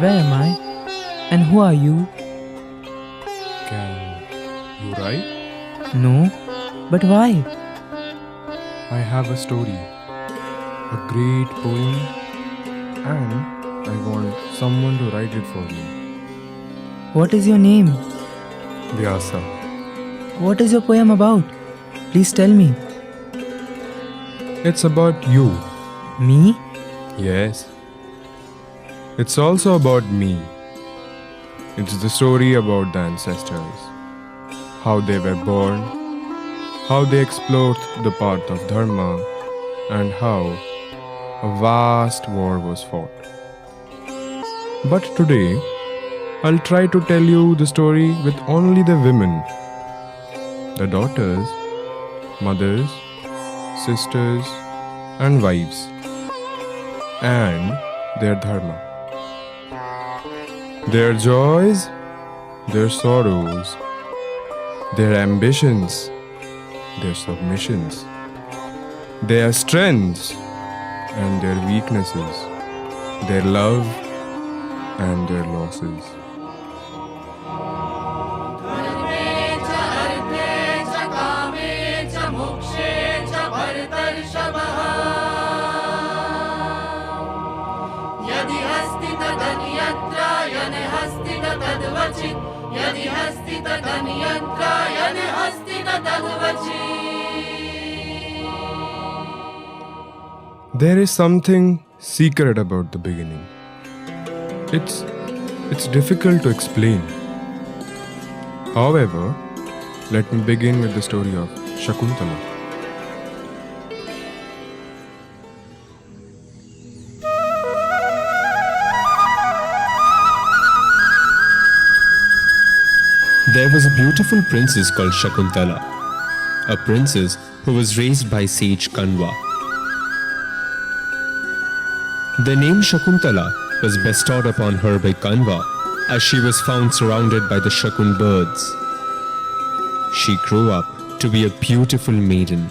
Where am I? And who are you? Can you write? No, but why? I have a story, a great poem, and I want someone to write it for me. What is your name? Vyasa. What is your poem about? Please tell me. It's about you. Me? Yes. It's also about me. It's the story about the ancestors. How they were born, how they explored the path of Dharma, and how a vast war was fought. But today, I'll try to tell you the story with only the women, the daughters, mothers, sisters, and wives, and their Dharma. Their joys, their sorrows, their ambitions, their submissions, their strengths and their weaknesses, their love and their losses. There is something secret about the beginning. It's difficult to explain. However, let me begin with the story of Shakuntala. There was a beautiful princess called Shakuntala, a princess who was raised by sage Kanva. The name Shakuntala was bestowed upon her by Kanva as she was found surrounded by the Shakun birds. She grew up to be a beautiful maiden.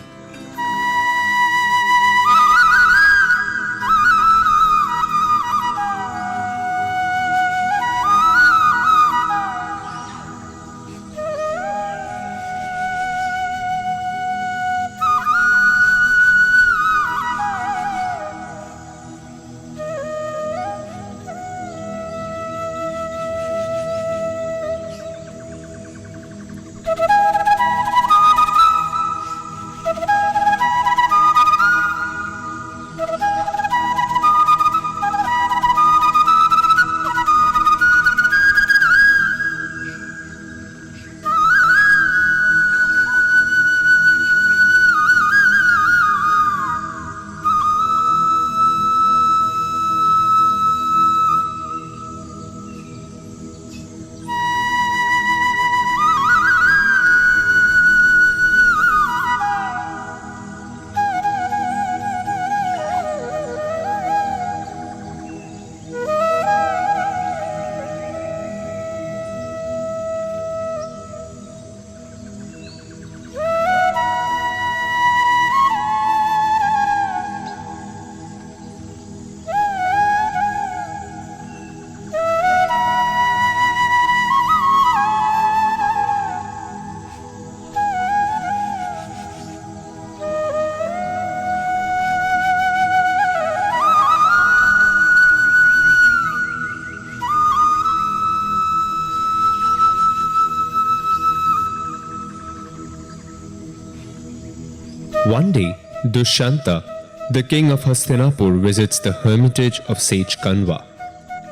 One day, Dushanta, the king of Hastinapur, visits the hermitage of sage Kanva,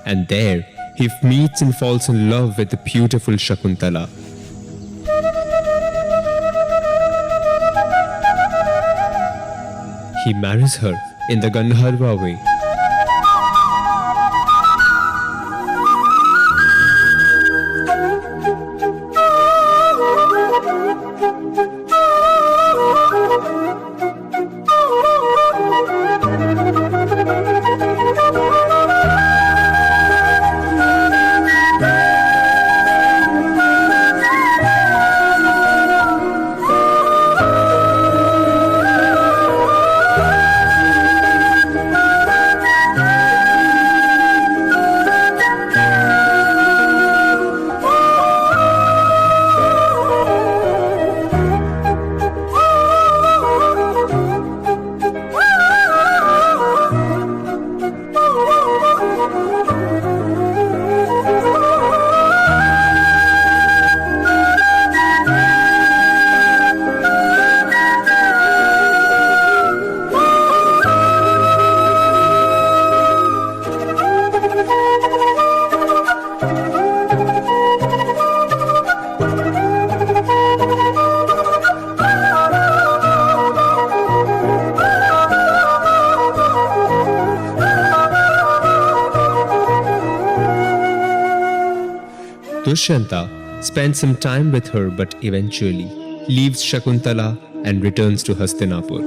and there he meets and falls in love with the beautiful Shakuntala. He marries her in the Gandharva way. Dushyanta spends some time with her but eventually leaves Shakuntala and returns to Hastinapur.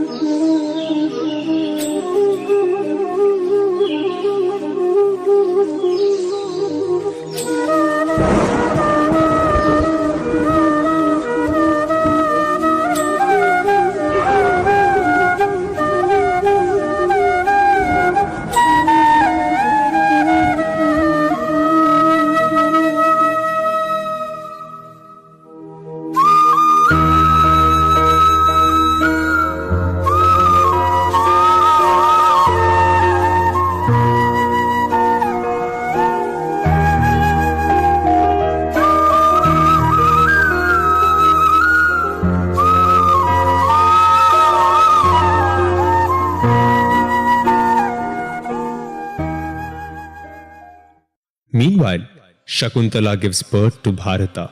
Meanwhile, Shakuntala gives birth to Bharata,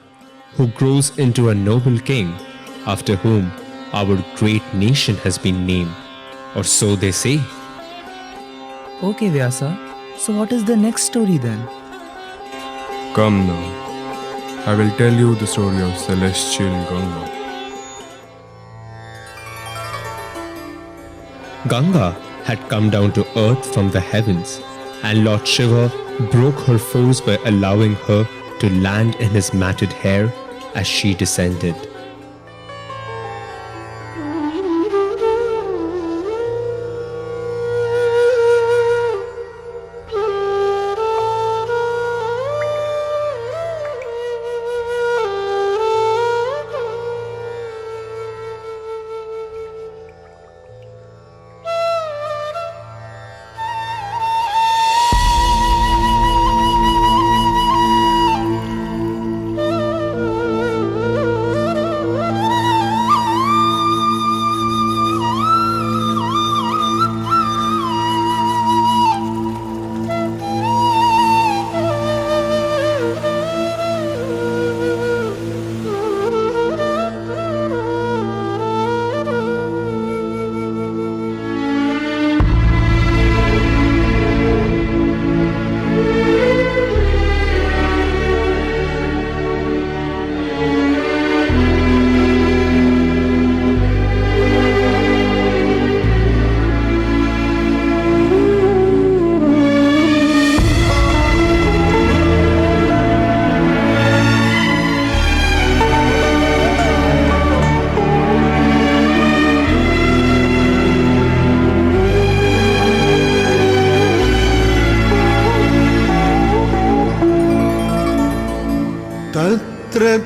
who grows into a noble king, after whom our great nation has been named, or so they say. Okay, Vyasa. So what is the next story then? Come now. I will tell you the story of celestial Ganga. Ganga had come down to earth from the heavens, and Lord Shiva broke her force by allowing her to land in his matted hair as she descended.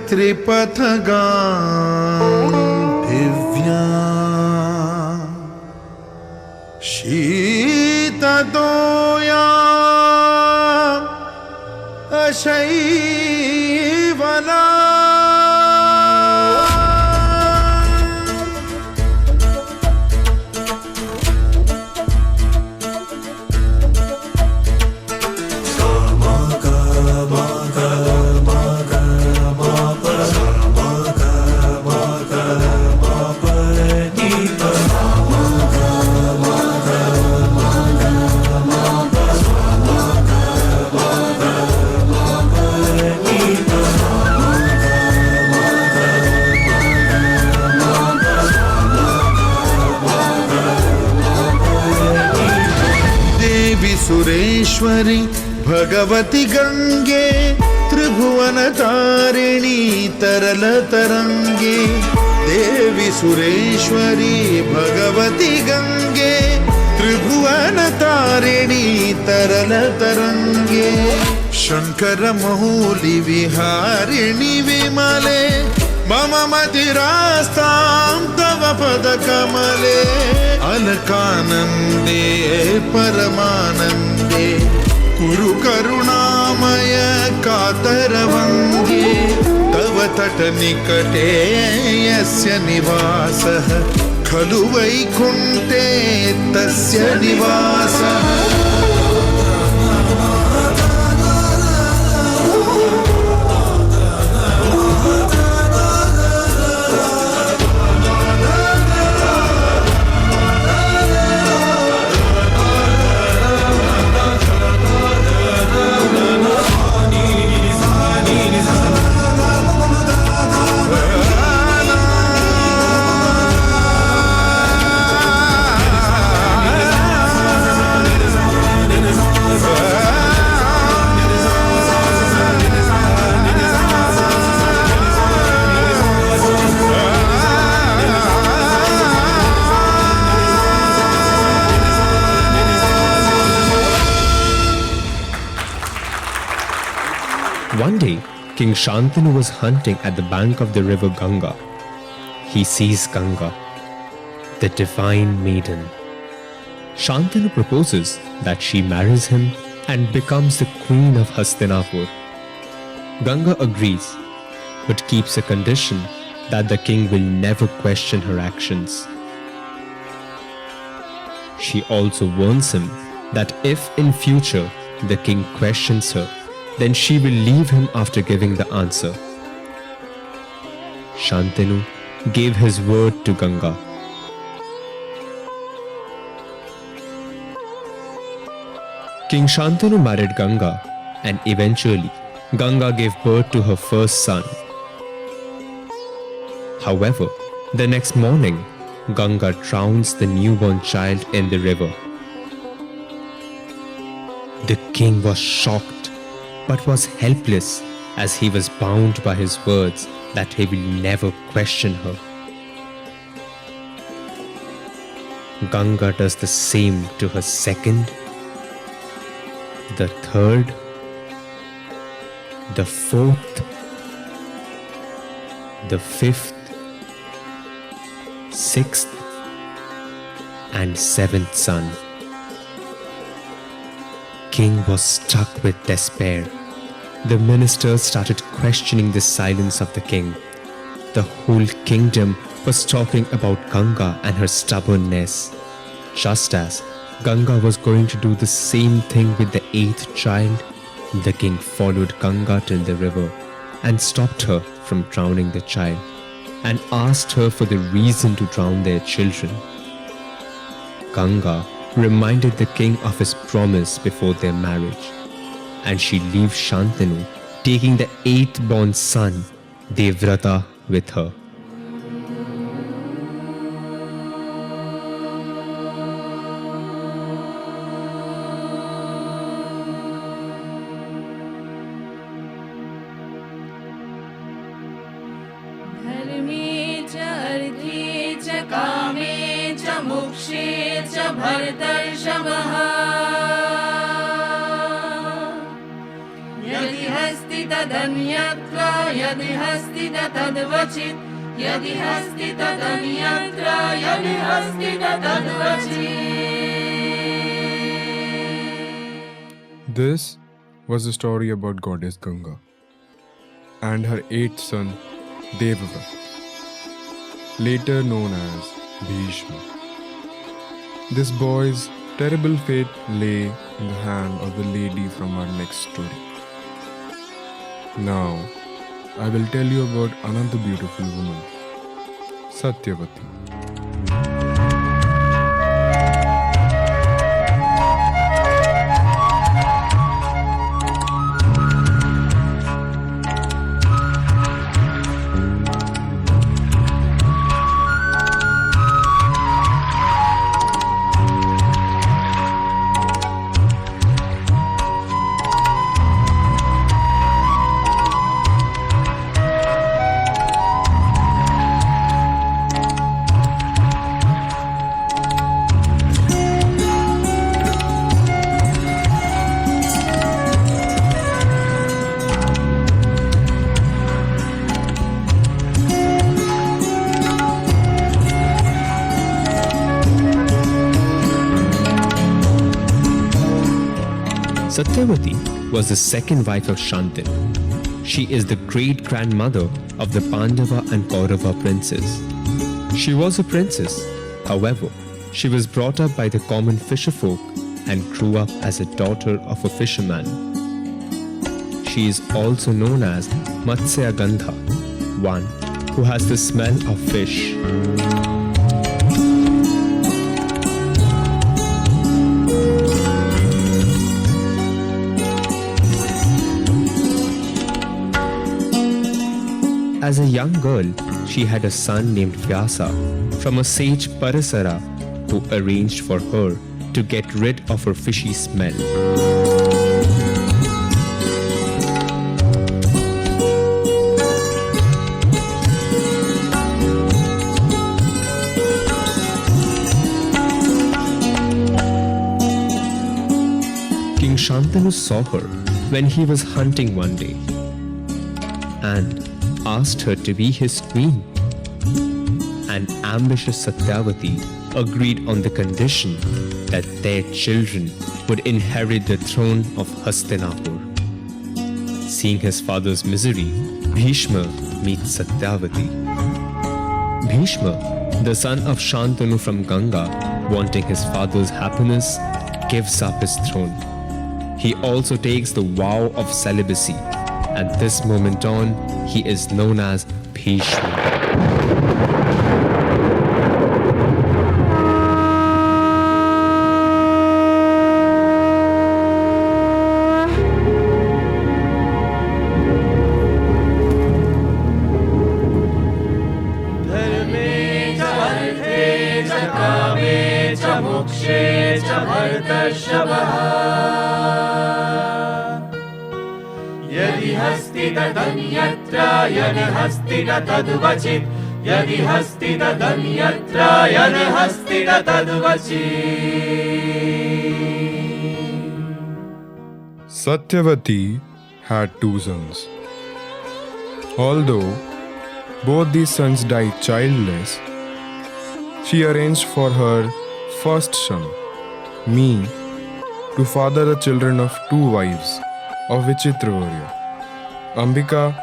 Tripathaga Divya शीतदोया अशैवला Sureshwari Bhagwati Gange त्रिभुवन तारिणी तरल तरंगे देवी सुरेश्वरी भगवती गंगे त्रिभुवन तारिणी तरल तरंगे शंकर मौली विहारिणी विमले मम मदिरास्तां तव पद कमले अलकानंदे परमानंदे कुरु करुणामय कातरवंगे तव तट निकटे यस्य निवासः खलु वैकुंठे तस्य निवासः One day, King Shantanu was hunting at the bank of the river Ganga. He sees Ganga, the divine maiden. Shantanu proposes that she marries him and becomes the queen of Hastinapur. Ganga agrees, but keeps a condition that the king will never question her actions. She also warns him that if in future the king questions her, then she will leave him after giving the answer. Shantanu gave his word to Ganga. King Shantanu married Ganga, and eventually Ganga gave birth to her first son. However, the next morning, Ganga drowns the newborn child in the river. The king was shocked, but was helpless as he was bound by his words that he will never question her. Ganga does the same to her second, the third, the fourth, the fifth, sixth, and seventh son. King was struck with despair. The ministers started questioning the silence of the king. The whole kingdom was talking about Ganga and her stubbornness. Just as Ganga was going to do the same thing with the eighth child, the king followed Ganga till the river and stopped her from drowning the child and asked her for the reason to drown their children. Ganga reminded the king of his promise before their marriage, and she leaves Shantanu, taking the eighth-born son, Devrata, with her. धर्मे च अर्थे च कामे च मोक्षे च भरतर्षभः यदि हस्ति तदन्यत्र यदि हस्ति तद्वचित् यदि हस्ति तदन्यत्र यदि हस्ति तद्वचित्. This was a story about goddess Ganga and her eighth son Devava, later known as Bhishma. This boy's terrible fate lay in the hand of the lady from our next story. Now, I will tell you about another beautiful woman, Satyavati. Satyavati was the second wife of Shantanu. She is the great-grandmother of the Pandava and Kaurava princes. She was a princess. However, she was brought up by the common fisherfolk and grew up as a daughter of a fisherman. She is also known as Matsya Gandha, one who has the smell of fish. As a young girl, she had a son named Vyasa from a sage Parasara who arranged for her to get rid of her fishy smell. King Shantanu saw her when he was hunting one day. and asked her to be his queen. And ambitious Satyavati agreed on the condition that their children would inherit the throne of Hastinapur. Seeing his father's misery, Bhishma meets Satyavati. Bhishma, the son of Shantanu from Ganga, wanting his father's happiness, gives up his throne. He also takes the vow of celibacy. At this moment on, he is known as Bhishma. यदि हस्ति तदन्यत्र यदि हस्ति तद्वचित् यदि हस्ति तदन्यत्र यदि हस्ति तद्वचित्. Satyavati had 2 sons. Although both these sons died childless, she arranged for her first son, me, to father the children of 2 wives of Chitrangada, Ambika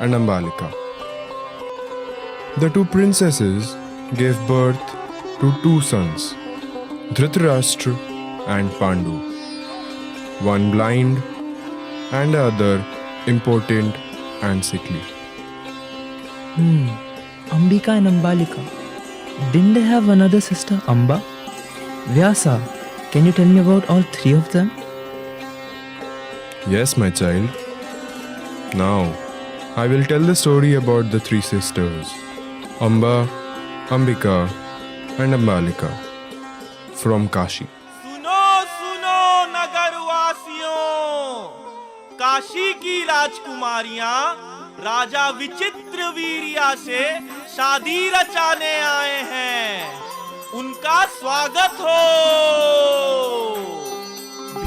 and Ambalika. The 2 princesses gave birth to 2 sons, Dhritarashtra and Pandu, one blind and the other impotent and sickly. Ambika and Ambalika. Didn't they have another sister, Amba? Vyasa, can you tell me about all 3 of them? Yes, my child. Now, I will tell the story about the 3 sisters, Amba, Ambika and Ambalika from Kashi. सुनो सुनो नगरवासियों, काशी की राजकुमारियां राजा विचित्र वीर्या से शादी रचाने आए हैं. उनका स्वागत हो.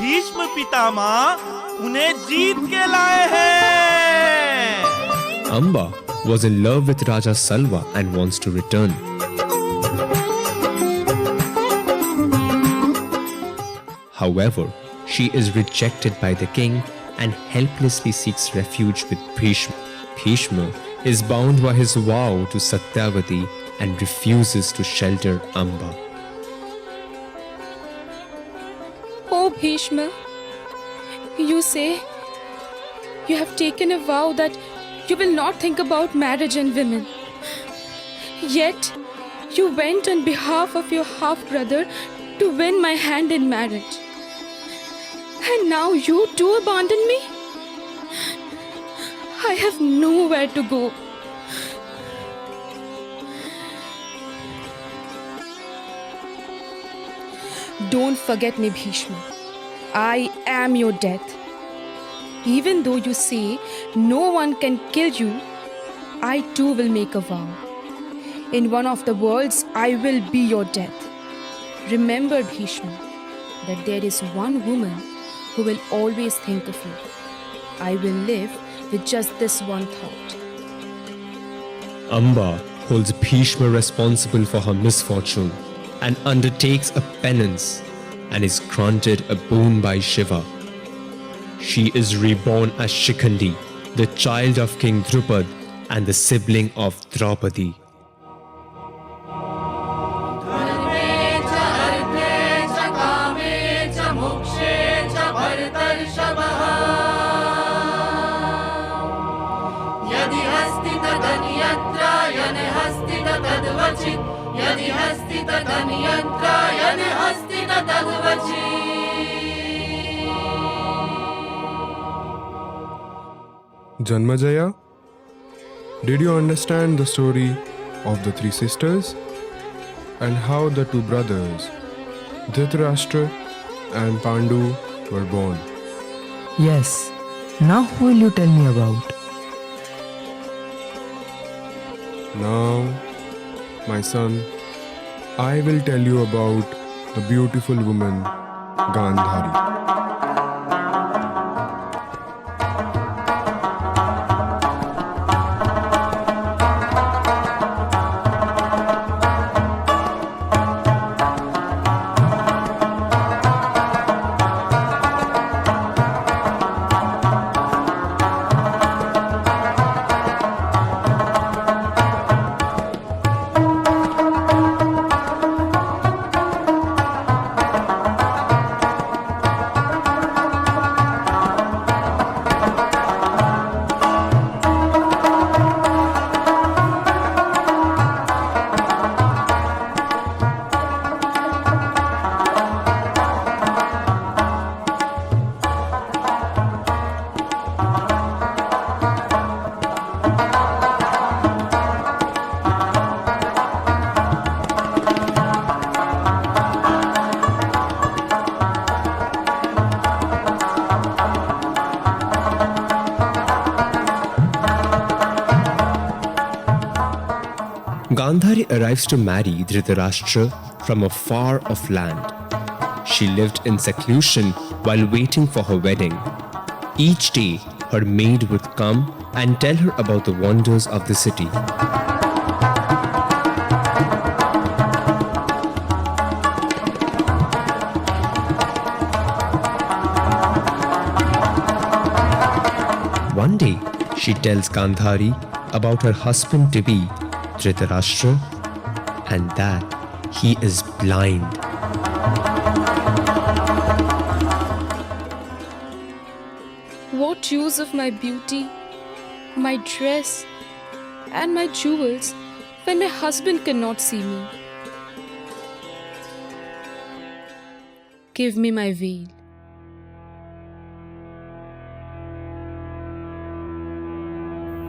भीष्म पितामह उन्हें जीत के लाए हैं. Amba was in love with Raja Salva and wants to return. However, she is rejected by the king and helplessly seeks refuge with Bhishma. Bhishma is bound by his vow to Satyavati and refuses to shelter Amba. Oh Bhishma, you say you have taken a vow that you will not think about marriage and women. Yet, you went on behalf of your half-brother to win my hand in marriage. And now you too abandon me? I have nowhere to go. Don't forget me, Bhishma. I am your death. Even though you say no one can kill you, I too will make a vow. In one of the worlds, I will be your death. Remember, Bhishma, that there is one woman who will always think of you. I will live with just this one thought. Amba holds Bhishma responsible for her misfortune and undertakes a penance and is granted a boon by Shiva. She is reborn as Shikandi, the child of King Draupadi and the sibling of Draupadi. Janmajaya, did you understand the story of the 3 sisters and how the 2 brothers, Dhritarashtra and Pandu, were born? Yes. Now who will you tell me about? Now, my son, I will tell you about the beautiful woman Gandhari. Gandhari arrives to marry Dhritarashtra from a far-off land. She lived in seclusion while waiting for her wedding. Each day, her maid would come and tell her about the wonders of the city. One day, she tells Gandhari about her husband-to-be, Dhritarashtra, and that he is blind. What use of my beauty, my dress, and my jewels when my husband cannot see me? Give me my veil.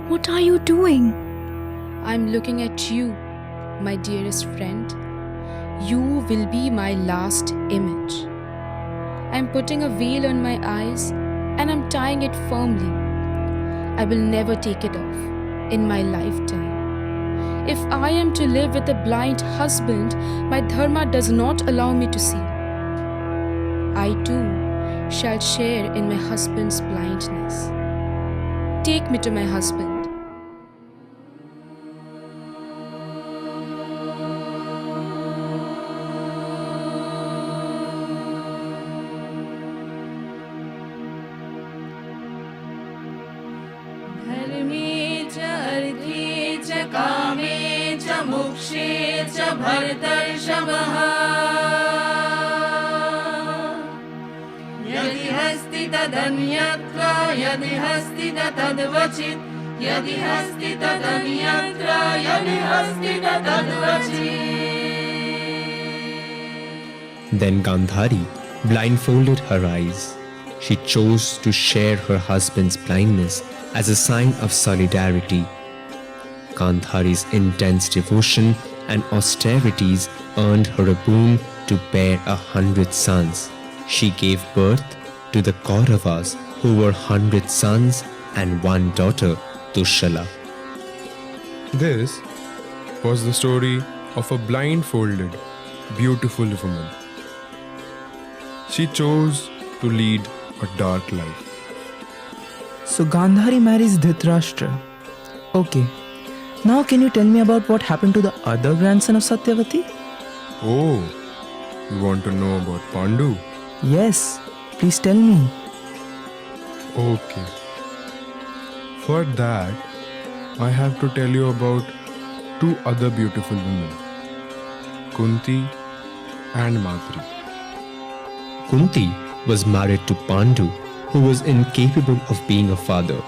What are you doing? I'm looking at you, my dearest friend. You will be my last image. I'm putting a veil on my eyes and I'm tying it firmly. I will never take it off in my lifetime. If I am to live with a blind husband, my dharma does not allow me to see. I too shall share in my husband's blindness. Take me to my husband. धर्मे च अर्थे च कामे च मोक्षे च भरतर्षभः यदि हस्ति तदन्यत्र यदि हस्ति तद्वचित् यदि हस्ति तदन्यत्र यदि हस्ति तद्वचित्. Then Gandhari blindfolded her eyes. She chose to share her husband's blindness as a sign of solidarity. Gandhari's intense devotion and austerities earned her a boon to bear 100 sons. She gave birth to the Kauravas, who were 100 sons and one daughter, Duhshala. This was the story of a blindfolded, beautiful woman. She chose to lead a dark life. So Gandhari marries Dhritarashtra. Okay. Now can you tell me about what happened to the other grandson of Satyavati? Oh, you want to know about Pandu? Yes, please tell me. Okay. For that, I have to tell you about two other beautiful women, Kunti and Madri. Kunti was married to Pandu, who was incapable of being a father.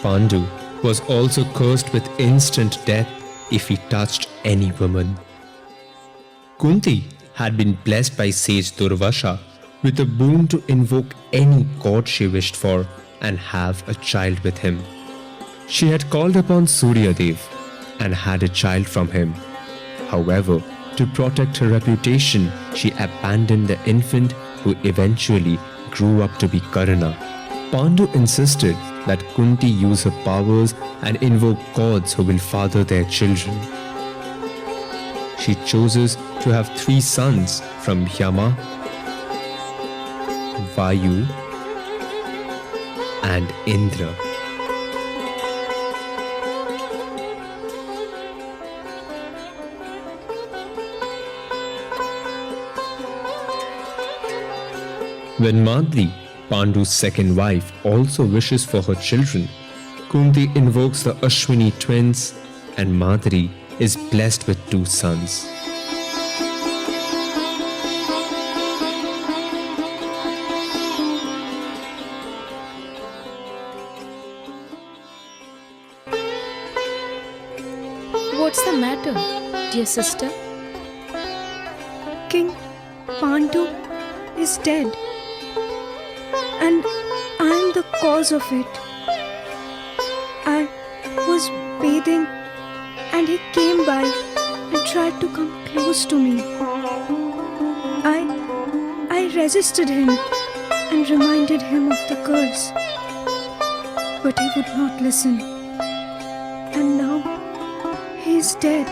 Pandu was also cursed with instant death if he touched any woman. Kunti had been blessed by sage Durvasha with a boon to invoke any god she wished for and have a child with him. She had called upon Suryadev and had a child from him. However, to protect her reputation, she abandoned the infant, who eventually grew up to be Karna. Pandu insisted that Kunti use her powers and invoke gods who will father their children. She chooses to have 3 sons from Yama, Vayu, and Indra. When Madri, Pandu's second wife, also wishes for her children, Kunti invokes the Ashwini twins and Madri is blessed with 2 sons. What's the matter, dear sister? King Pandu is dead. And I am the cause of it. I was bathing and he came by and tried to come close to me. I resisted him and reminded him of the curse. But he would not listen. And now he is dead.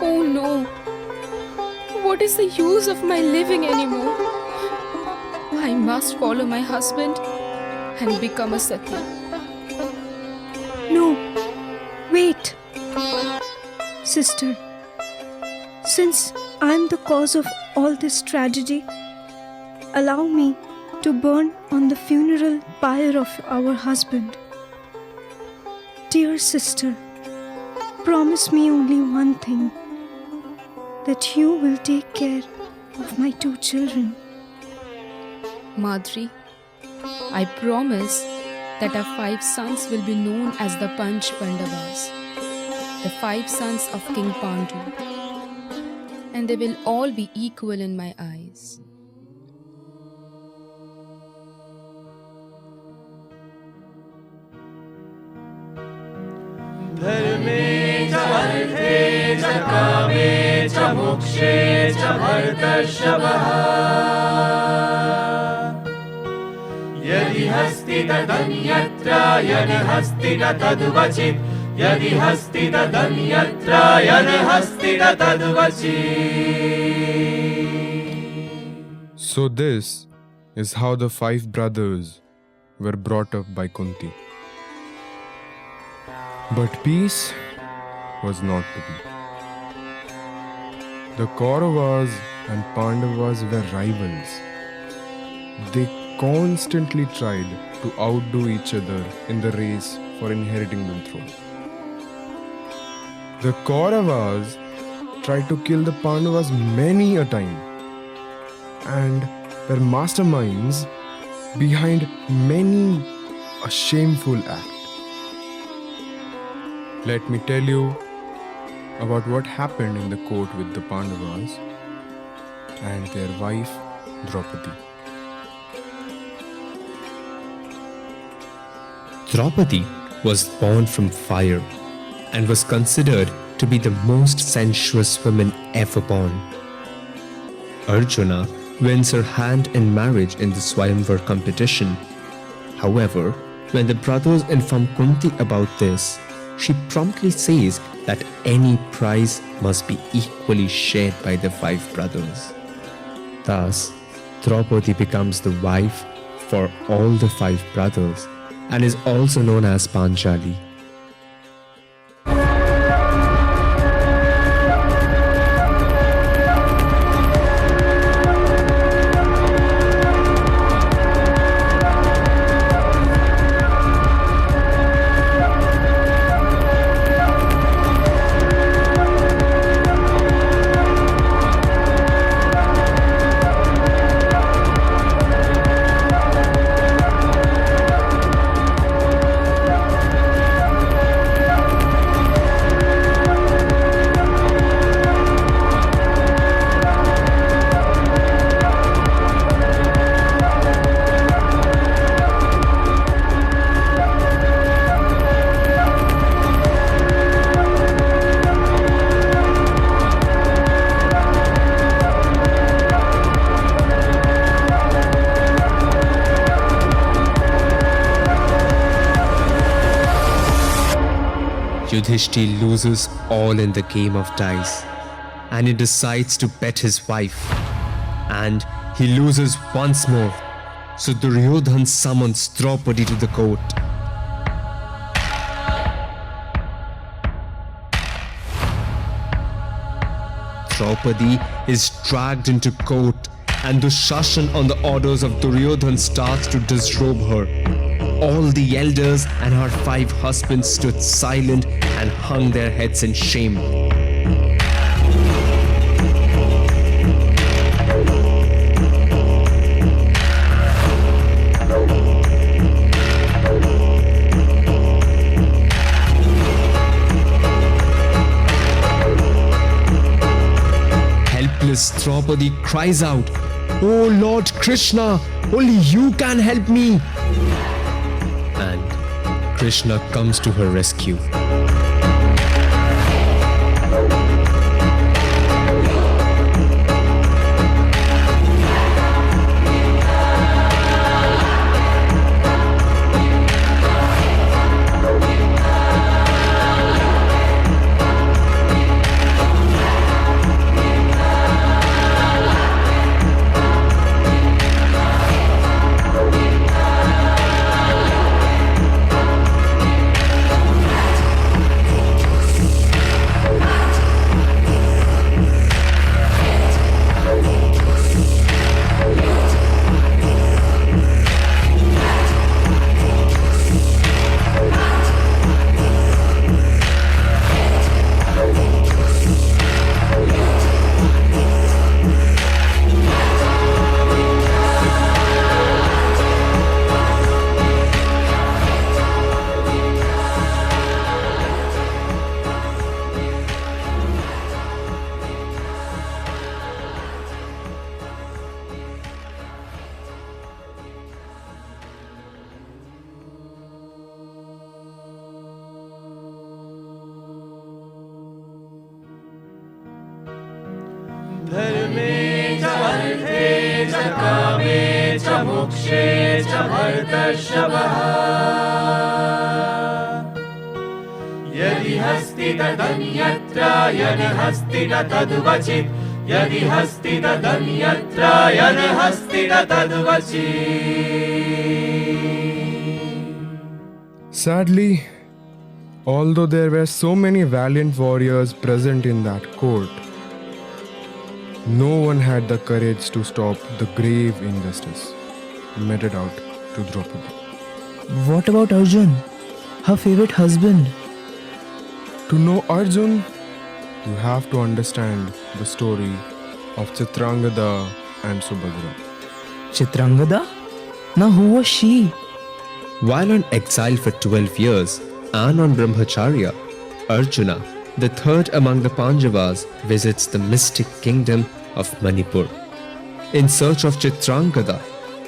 Oh no! What is the use of my living anymore? I must follow my husband and become a Satya. No, wait. Sister, since I'm the cause of all this tragedy, allow me to burn on the funeral pyre of our husband. Dear sister, promise me only one thing, that you will take care of my 2 children. Madri, I promise that our 5 sons will be known as the Panch Pandavas, the 5 sons of King Pandu, and they will all be equal in my eyes. धर्मे च अर्थे च कामे च मोक्षे च भरतर्षभः यदि हस्ति तदन्यत्र यदि हस्ति तद्वचित् यदि हस्ति तदन्यत्र यदि हस्ति तद्वचित्. So this is how the 5 brothers were brought up by Kunti. But peace was not to be. The Kauravas and Pandavas were rivals. They constantly tried to outdo each other in the race for inheriting the throne. The Kauravas tried to kill the Pandavas many a time and were masterminds behind many a shameful act. Let me tell you about what happened in the court with the Pandavas and their wife Draupadi. Draupadi was born from fire and was considered to be the most sensuous woman ever born. Arjuna wins her hand in marriage in the Swayamvar competition. However, when the brothers inform Kunti about this, she promptly says that any prize must be equally shared by the 5 brothers. Thus, Draupadi becomes the wife for all the 5 brothers and is also known as Panchali. Yudhishthir loses all in the game of dice and he decides to bet his wife. And he loses once more. So Duryodhan summons Draupadi to the court. Draupadi is dragged into court and Dushashan on the orders of Duryodhan starts to disrobe her. All the elders and her 5 husbands stood silent and hung their heads in shame. Helpless Draupadi cries out, "Oh Lord Krishna, only you can help me!" And Krishna comes to her rescue. कामे च मोक्षे च भरतर्षभः यदि हस्ति तदन्यत्र यदि हस्ति न तद्वचित् यदि हस्ति तदन्यत्र यदि हस्ति न तद्वचित्. Sadly, although there were so many valiant warriors present in that court, no one had the courage to stop the grave injustice meted out to Draupadi. What about Arjun, her favorite husband? To know Arjun, you have to understand the story of Chitrangada and Subhadra. Chitrangada? Now who was she? While on exile for 12 years and on Brahmacharya, Arjuna, the third among the Pandavas, visits the mystic kingdom of Manipur. In search of Chitrangada,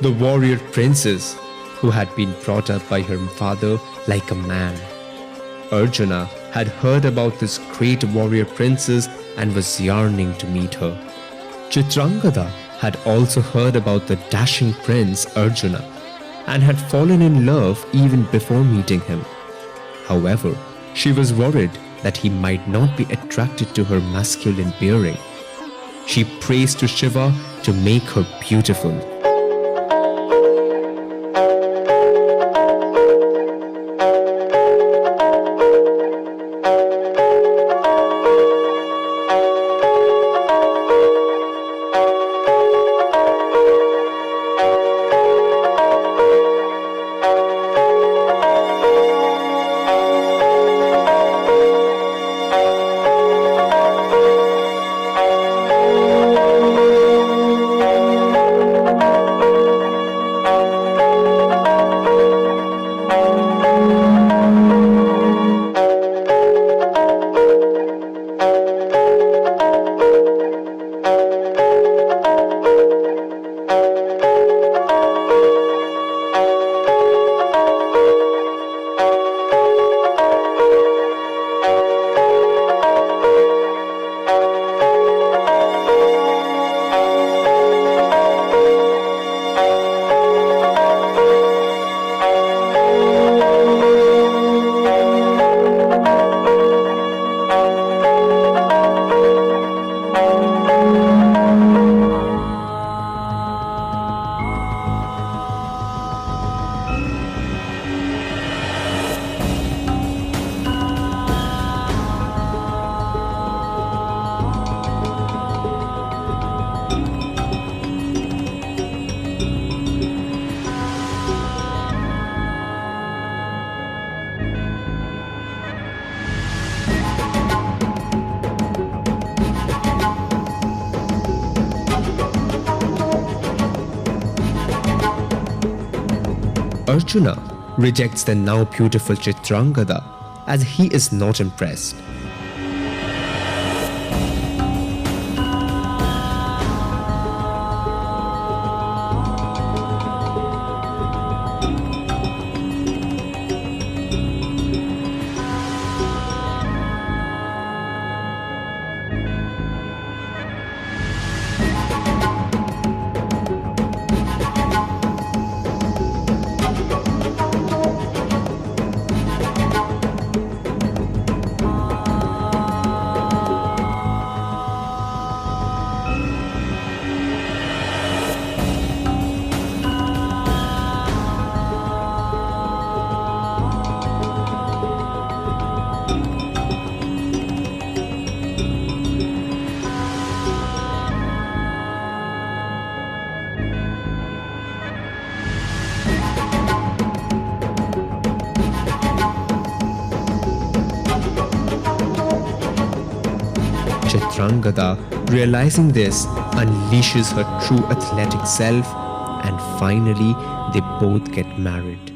the warrior princess who had been brought up by her father like a man. Arjuna had heard about this great warrior princess and was yearning to meet her. Chitrangada had also heard about the dashing prince Arjuna and had fallen in love even before meeting him. However, she was worried that he might not be attracted to her masculine bearing. She prays to Shiva to make her beautiful. Arjuna rejects the now beautiful Chitrangada as he is not impressed. Chitrangada, realizing this, unleashes her true athletic self, and finally they both get married.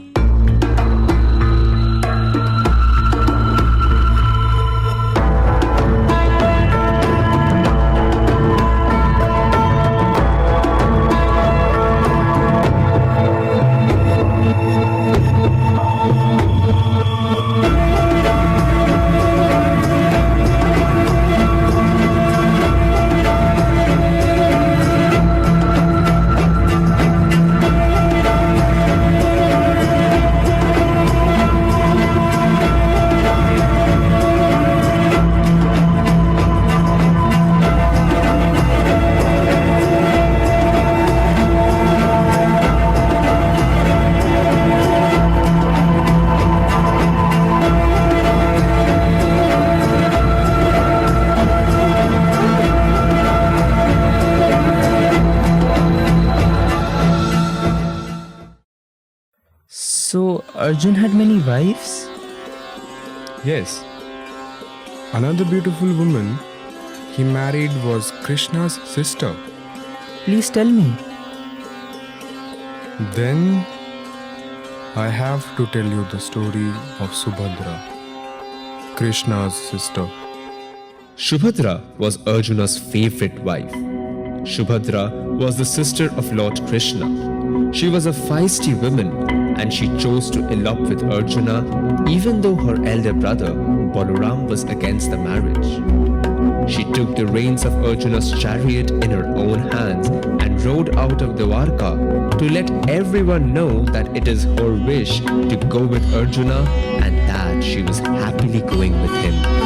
So Arjun had many wives? Yes. Another beautiful woman he married was Krishna's sister. Please tell me. Then I have to tell you the story of Subhadra, Krishna's sister. Subhadra was Arjuna's favorite wife. Subhadra was the sister of Lord Krishna. She was a feisty woman and she chose to elope with Arjuna even though her elder brother Balaram was against the marriage. She took the reins of Arjuna's chariot in her own hands and rode out of Dwarka to let everyone know that it is her wish to go with Arjuna and that she was happily going with him.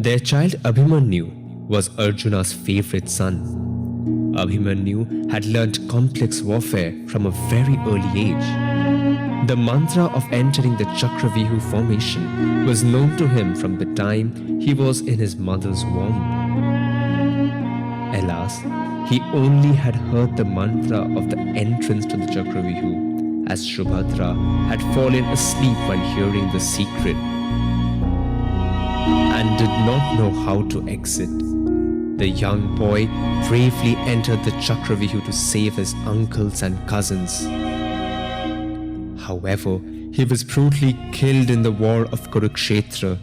Their child Abhimanyu was Arjuna's favorite son. Abhimanyu had learnt complex warfare from a very early age. The mantra of entering the Chakravyuh formation was known to him from the time he was in his mother's womb. Alas, he only had heard the mantra of the entrance to the Chakravyuh as Subhadra had fallen asleep while hearing the secret and did not know how to exit. The young boy bravely entered the Chakravyuh to save his uncles and cousins. However, he was brutally killed in the war of Kurukshetra.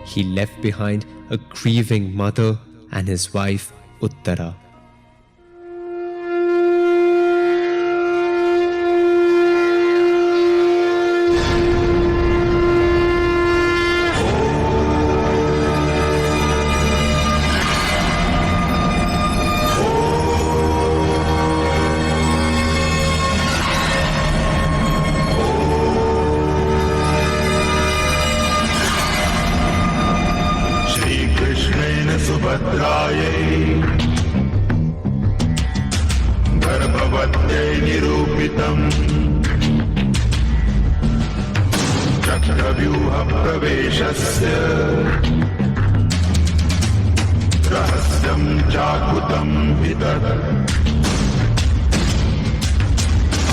He left behind a grieving mother and his wife Uttara. सुभद्रायै गर्भवत्यै निरूपितम् चक्रव्यूहप्रवेशस्य रहस्यं चाकुतं विदत्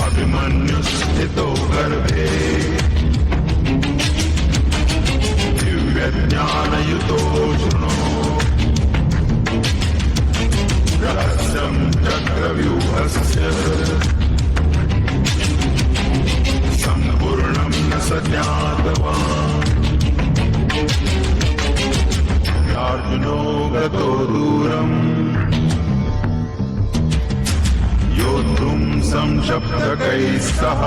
अभिमन्युस्थितो गर्भे दिव्यज्ञानयुतो शृणो रहस्यं चक्रव्यूहस्य सम्पूर्णं न स ज्ञातवान् अर्जुनो गतो दूरम् योद्धुं संशप्तकैः सह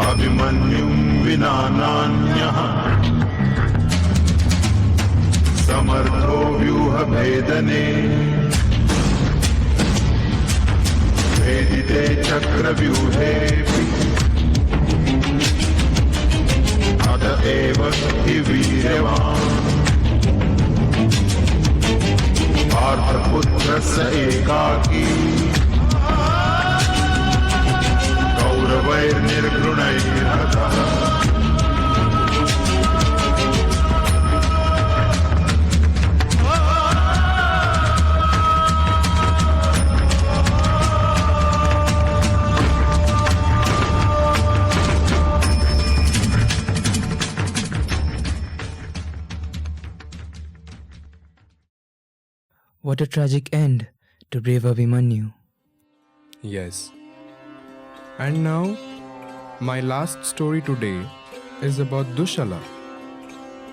अभिमन्युं विना नान्यः समर्थो व्यूहभेदने भेदिते चक्रव्यूहेऽपि अत एव हि वीर्यवान् पार्थपुत्रस्य एकाकी कौरवैर्निर्घृणैर्हतः What a tragic end to brave Abhimanyu. Yes. And now, my last story today is about Duhshala,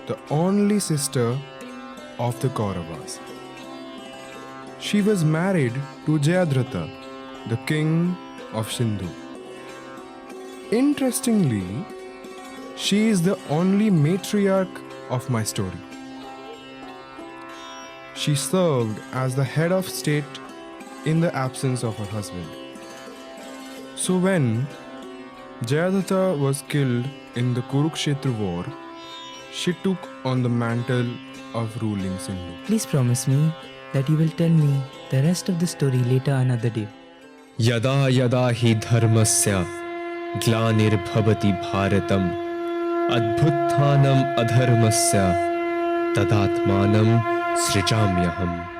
the only sister of the Kauravas. She was married to Jayadratha, the king of Sindhu. Interestingly, she is the only matriarch of my story. She served as the head of state in the absence of her husband. So when Jayadratha was killed in the Kurukshetra war, she took on the mantle of ruling Sindhu. Please promise me that you will tell me the rest of the story later another day. यदा यदा हि धर्मस्य ग्लानिर्भवति भारतम् अद्भुत्थानम् अधर्मस्य तदात्मानं सृजाम्यहम्.